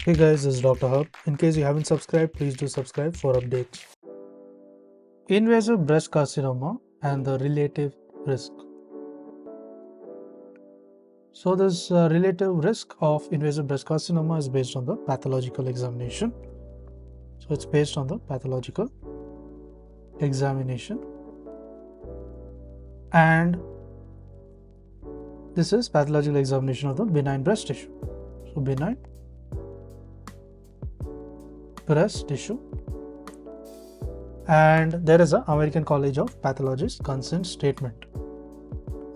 Hey guys, this is Dr. Hub. In case you haven't subscribed, please do subscribe for updates. Invasive breast carcinoma and the relative risk. So this relative risk of invasive breast carcinoma is based on the pathological examination. So it's based on the pathological examination. And this is pathological examination of the benign breast tissue. So benign breast tissue, and there is an American College of Pathologists consent statement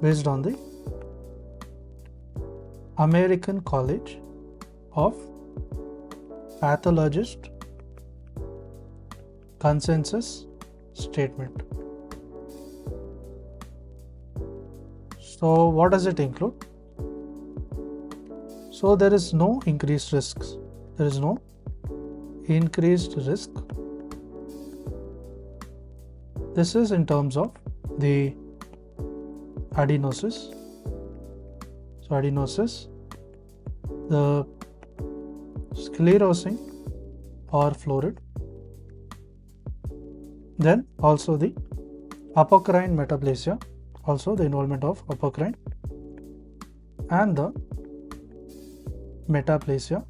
based on the American College of Pathologists consensus statement. So what does it include? So there is no increased risks. There is no increased risk. This is in terms of the adenosis. So adenosis, the sclerosing or florid, then also the apocrine metaplasia, also the involvement of apocrine and the metaplasia.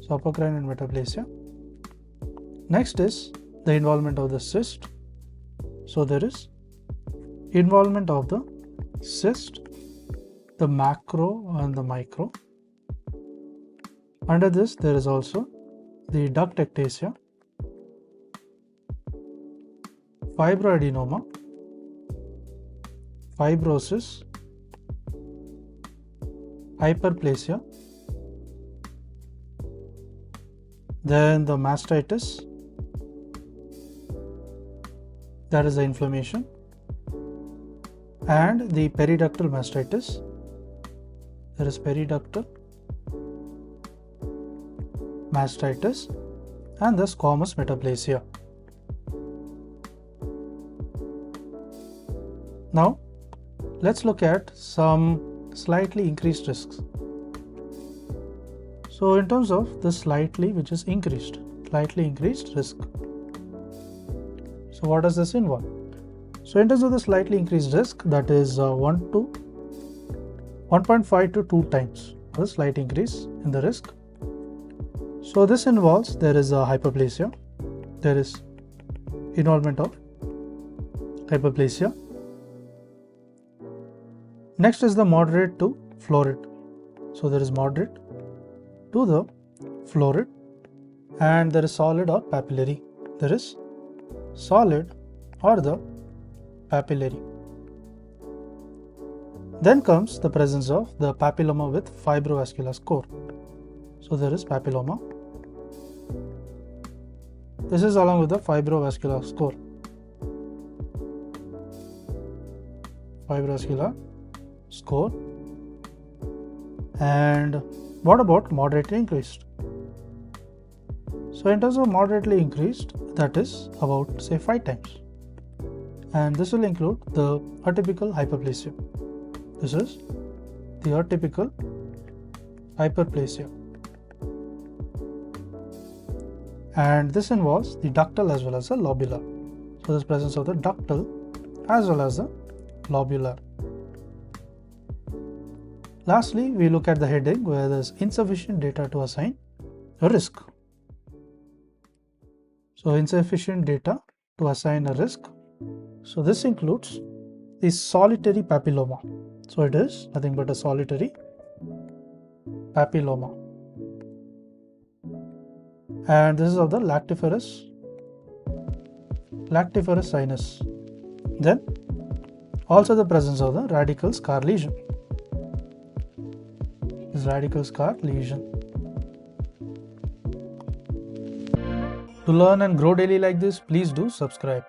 So apocrine and metaplasia. Next is the involvement of the cyst. So there is involvement of the cyst, the macro and the micro. Under this there is also the ductectasia, fibroadenoma, fibrosis, hyperplasia, then the mastitis, that is the inflammation, and the periductal mastitis, there is periductal mastitis, and the squamous metaplasia. Now let's look at some slightly increased risks. So in terms of the slightly, which is slightly increased risk. So what does this involve? So in terms of the slightly increased risk, that is 1.5 to 2 times a slight increase in the risk. So this involves, there is a hyperplasia, there is involvement of hyperplasia. Next is the moderate to florid. So there is moderate to the florid, and there is solid or papillary. There is solid or the papillary. Then comes the presence of the papilloma with fibrovascular score. So there is papilloma. This is along with the fibrovascular score. Fibrovascular score. And what about moderately increased? So in terms of moderately increased, that is about say 5 times, and this will include the atypical hyperplasia. This is the atypical hyperplasia, and this involves the ductal as well as the lobular. So this presence of the ductal as well as the lobular. Lastly, we look at the heading where there is insufficient data to assign a risk. So insufficient data to assign a risk. So this includes the solitary papilloma. So it is nothing but a solitary papilloma. And this is of the lactiferous sinus. Then also the presence of the radical scar lesion. This radical scar lesion. To learn and grow daily like this, please do subscribe.